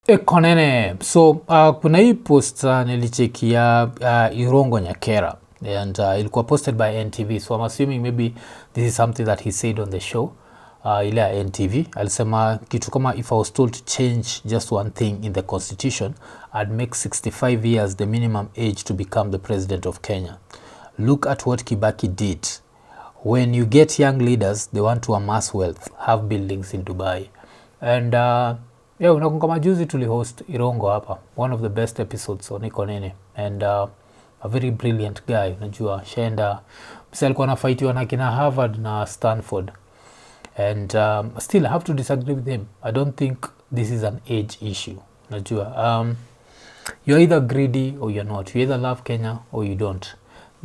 Iko Nini. So kuna hii post nilichekia Irungu Nyakera, and ilikuwa posted by NTV, so I'm assuming maybe this is something that he said on the show ile ya NTV. Alisema kitu kama, if I was told to change just one thing in the constitution, I'd make 65 years the minimum age to become the president of Kenya. Look at what Kibaki did. When you get young leaders, they want to amass wealth, have buildings in Dubai. And unakumbuka majuzi tulihost Irungu hapa, one of the best episodes on Iko Nini, and a very brilliant guy. Unajua shenda msi alikuwa anafightiwa na kina Harvard na Stanford, and still I have to disagree with him. I don't think this is an age issue. Unajua you're either greedy or you're not. You either love Kenya or you don't.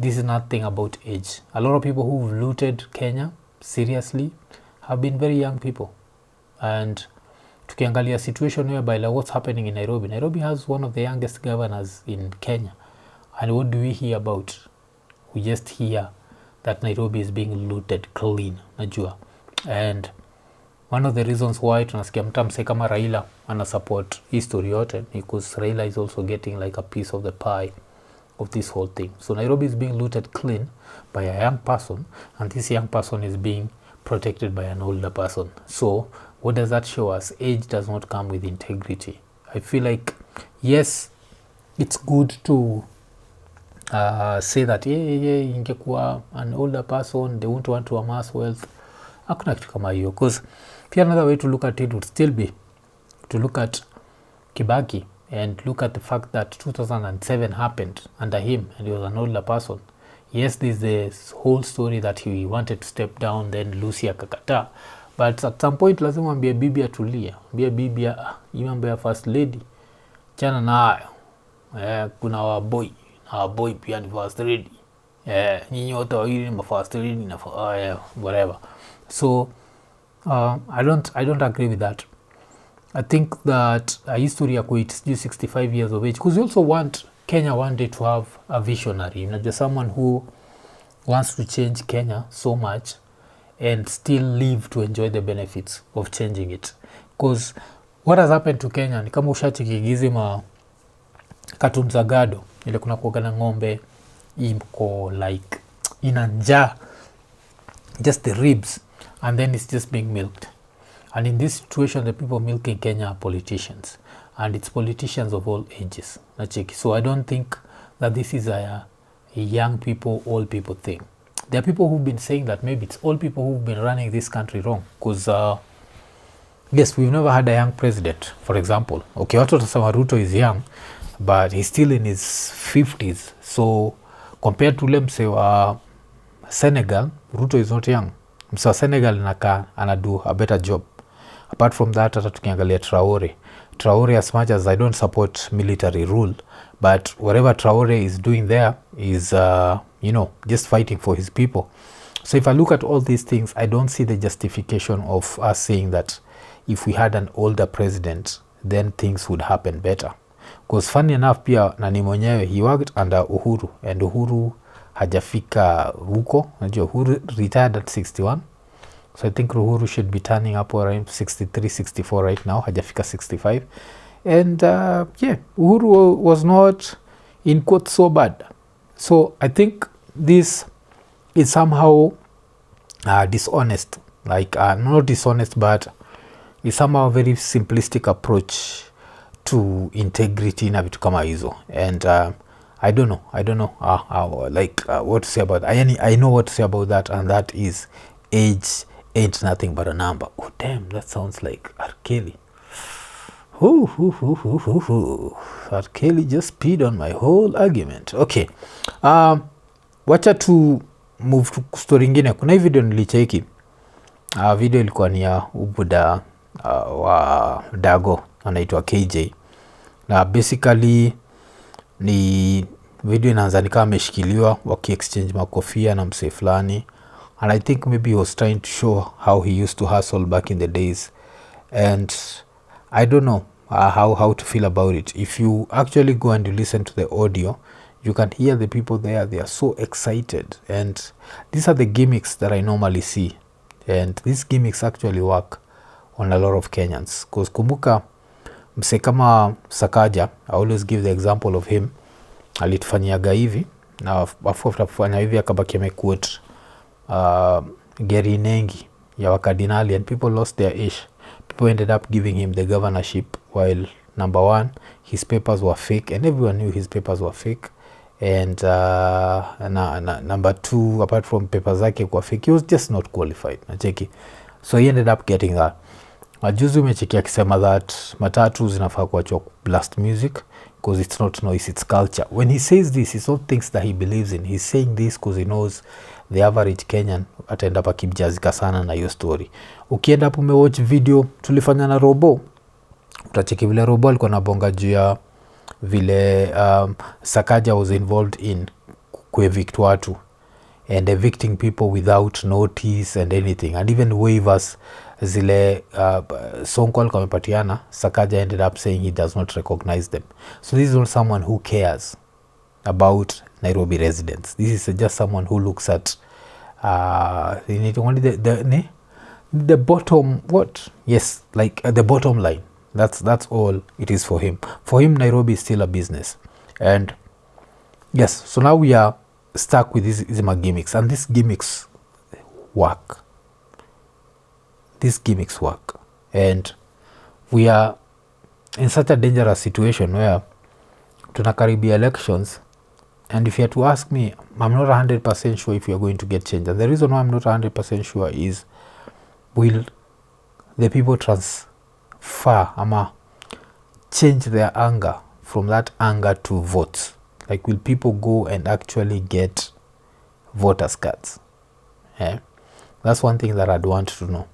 This is nothing about age. A lot of people who've looted Kenya seriously have been very young people, and tukiangalia situation whereby like what's happening in Nairobi has one of the youngest governors in Kenya, and what do we hear about? We just hear that Nairobi is being looted clean, najua. And one of the reasons why tunasikia mtamse kama Raila ana support history yote because Raila is also getting like a piece of the pie of this whole thing. So Nairobi is being looted clean by a young person, and this young person is being protected by an older person. So what does that show us? Age does not come with integrity. I feel like, yes, it's good to say that ingekuwa an older person, they won't want to amass wealth. Hakuna kitu kama hiyo, because pia another way to look at it would still be to look at Kibaki and look at the fact that 2007 happened under him and he was an older person. Yes, there's this whole story that he wanted to step down, then Lucy akakataa, but at some point lazima ambie bibi atulie, ambie bibi mambo ya first lady chana nayo. Kuna waboy pia ni first lady, nyinyi wote wawili ni first lady na whatever. So I don't agree with that. I think that a history ya kuit 65 years of age, because we also want Kenya one day to have a visionary, just someone who wants to change Kenya so much and still live to enjoy the benefits of changing it. Because what has happened to Kenya ni kama ushachikigizi ma cartoons za Gado, ile kuna kuogana ng'ombe imko like ina njaa, just the ribs, and then it's just being milked. And in this situation, the people milking Kenya are politicians, and it's politicians of all ages. So I don't think that this is a young people, old people thing. There are people who've been saying that maybe it's old people who've been running this country wrong, because yes, we've never had a young president, for example. Okay, watu watasema Ruto is young, but he's still in his 50s. So compared to mse wa Senegal, Ruto is not young. Mse wa Senegal anadu a better job. Apart from that, hata tukiangalia Traore, as much as I don't support military rule, but whatever Traore is doing there is, just fighting for his people. So if I look at all these things, I don't see the justification of us saying that if we had an older president, then things would happen better. Because funny enough, pia nani mwenyewe, he worked under Uhuru, and Uhuru hajafika huko. Najua Uhuru retired at 61. So I think Uhuru should be turning up around 63, 64 right now. Hajafika 65. And Uhuru was not in quote so bad. So I think this is somehow dishonest. Like not dishonest, but it's somehow a very simplistic approach to integrity na vitu kama hizo. And I don't know what to say about that. I know what to say about that, and that is age ain't nothing but a number. Oh damn, that sounds like R. Kelly. R. Kelly just peed on my whole argument. Okay, wacha to move to story ingine. Kuna hii video nilicheki. Video ilikuwa ni ya ubuda wa Dago anaitwa KJ, na basically ni video inaanza ni kama ameshikiliwa waki-exchange makofia na msee fulani, and I think maybe he was trying to show how he used to hustle back in the days, and I don't know how to feel about it. If you actually go and you listen to the audio, you can hear the people there. They are so excited, and these are the gimmicks that I normally see, and these gimmicks actually work on a lot of Kenyans, because kumbuka mse kama Sakaja, I always give the example of him. Alitufanyiaga hivi na after kufanya hivi akabaki amequote Gary Nengi ya wakardinali, and people lost their ish. People ended up giving him the governorship while number one, his papers were fake, and everyone knew his papers were fake. And number two, apart from papers zake kwa fake, he was just not qualified. Nacheki. So he ended up getting that. Juzi umecheki akisema that matatu zinafaa kuachwa blast music because it's not noise, it's culture. When he says this, it's not things that he believes in. He's saying this because he knows the average Kenyan ataenda pa kibjazika sana na hiyo story. Ukienda hapo umewatch video tulifanya na Robo, utacheki vile Robo alikuwa anabonga juu ya vile Sakaja was involved in kuevict watu and evicting people without notice and anything, and even waivers zile Sonko alikuwa amepatiana. Sakaja ended up saying he does not recognize them. So this is not someone who cares about Nairobi residents. This is just someone who looks at only the bottom, what? Yes, like the bottom line. That's all it is for him. For him, Nairobi is still a business. And yes, so now we are stuck with these gimmicks, and these gimmicks work. These gimmicks work. And we are in such a dangerous situation where tunakaribia elections, and if you had to ask me, I'm not 100% sure if we are going to get change. And the reason why I'm not 100% sure is, will the people transfer ama change their anger from that anger to votes? Like, will people go and actually get voters cards? That's one thing that I'd want to know.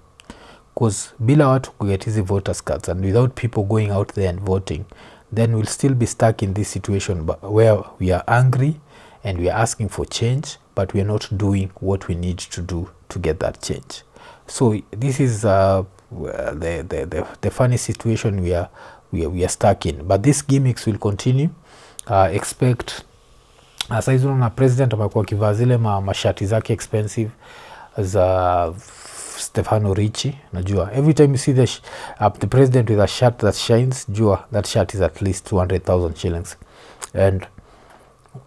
Because bila watu kuget hizi voters cards, and without people going out there and voting, then we'll still be stuck in this situation where we are angry and we are asking for change, but we are not doing what we need to do to get that change. So this is the funny situation we are stuck in. But these gimmicks will continue. Expect saizi na president amekuwa kivaa zile mashati zake expensive za Stefano Ricci. Najua every time you see the president with a shirt that shines, jua that shirt is at least 200,000 shillings. And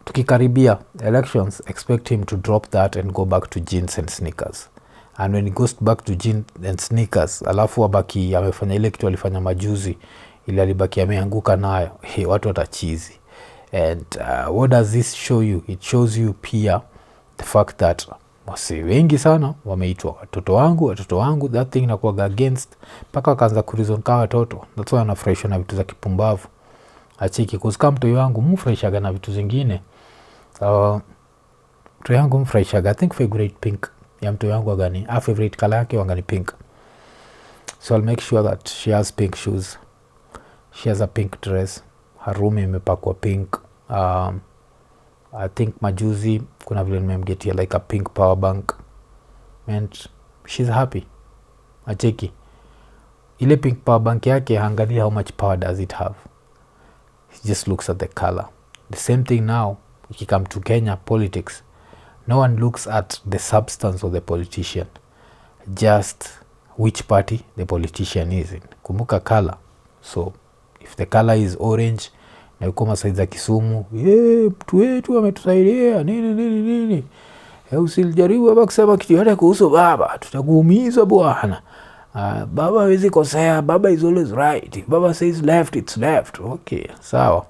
tukikaribia elections, expect him to drop that and go back to jeans and sneakers. And when he goes back to jeans and sneakers, alafu abaki amefanya ile kitu alifanya majuzi, ile alibaki ameanguka nayo, watu watachizi. And what does this show you? It shows you pia the fact that wasi wengi sana wameitwa watoto wangu. That thing inakuwa against mpaka wakaanza kurizon kama watoto. That's why anafurahishwa na vitu za kipumbavu. Achiki kuzika mtoi wangu mfurahishaga na vitu zingine. Mtoi wangu mfurahishaga, I think favorite pink ya mtoi wangu wagani, favorite color yake wangani pink. So I'll make sure that she has pink shoes, she has a pink dress, her room imepakwa pink. I think majuzi kuna vile nimemgetia like a pink power bank, and she's happy. Acheki ile pink power bank yake, angalia how much power does it have. He just looks at the color. The same thing now if you come to Kenya politics. No one looks at the substance of the politician, just which party the politician is in. Kumbuka color. So if the color is orange na yuko masaidi za Kisumu, mtu wetu ametusaidia nini, usilijaribu hapa kusema kitu yote kuhusu baba, tutakuumiza bwana. Baba hawezi kosea, baba is always right. If baba says left, it's left. Okay, sawa.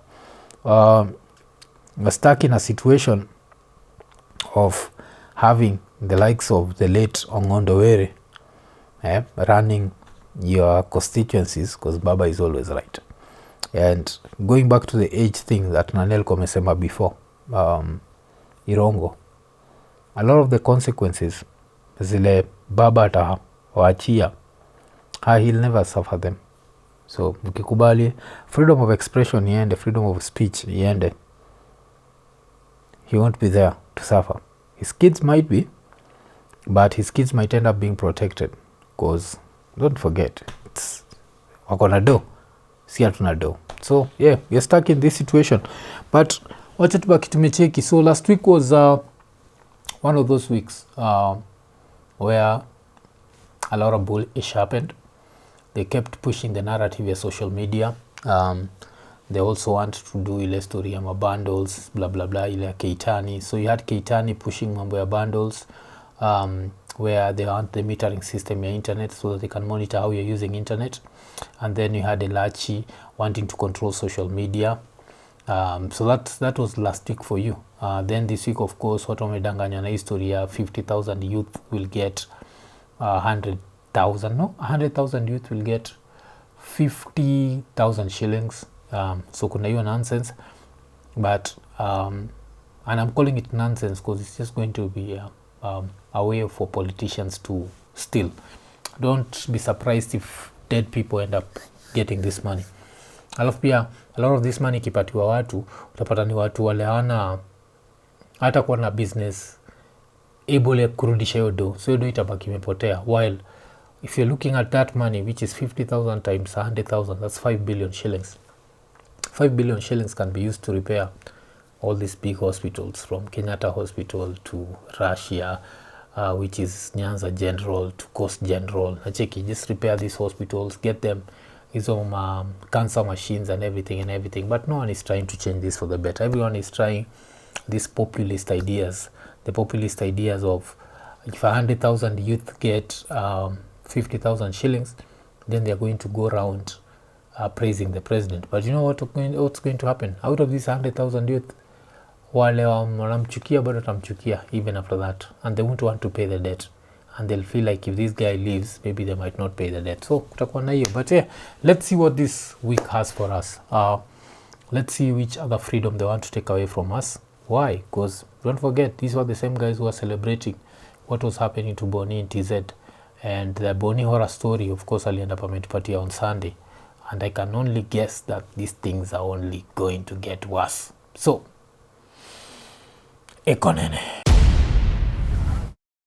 We're stuck in a situation of having the likes of the late Ongondowere running your constituencies because baba is always right. And going back to the age thing that Nanel komesema before, Irungu, a lot of the consequences zile baba atawaachia, he'll never suffer them. So mkikubali freedom of expression iende, freedom of speech iende, he won't be there to suffer. His kids might be, but his kids might end up being protected because don't forget, it's wakona do, si hatuna do. So yeah, we're stuck in this situation. But wacha tubaki tumecheki. So last week was one of those weeks where a lot of bullish happened. They kept pushing the narrative of social media They also want to do ile story ya bundles blah blah blah, ile ya Keitani. So you had Keitani pushing mambo ya bundles, where they want the metering system ya internet so that they can monitor how you're using internet. And then you had Elachi wanting to control social media. So that was last week for you. Then this week, of course, watu wamedanganya na history ya 50,000 youth will get 100,000. No, 100,000 youth will get 50,000 shillings. So kuna hiyo nonsense, but and I'm calling it nonsense because it's just going to be a way for politicians to steal. Don't be surprised if dead people end up getting this money. Alafu pia a lot of this money ikipatiwa watu, utapata ni watu wale hawana hata kuwa na business able kurudisha hiyo do, so hiyo do itabaki imepotea. While if you're looking at that money, which is 50,000 times 100,000, that's 5 billion shillings. 5 billion shillings can be used to repair all these big hospitals, from Kenyatta Hospital to Russia, which is Nyanza General, to Coast General. Nacheki, just repair these hospitals, get them hizo cancer machines and everything. But no one is trying to change this for the better. Everyone is trying these populist ideas, the populist ideas of if 100,000 youth get 50,000 shillings, then they're going to go around praising the president. But you know what's going to happen? Out of these 100,000 youth, wale wanamchukia bado tamchukia even after that, and they won't want to pay the debt, and they'll feel like if this guy leaves, maybe they might not pay the debt. So kutakuwa na hiyo. But yeah, let's see what this week has for us. Let's see which other freedom they want to take away from us. Why? Because don't forget, these were the same guys who are celebrating what was happening to Boni in TZ, and the Boni horror story, of course, alienda pametupatia on Sunday, and I can only guess that these things are only going to get worse. So Iko Nini.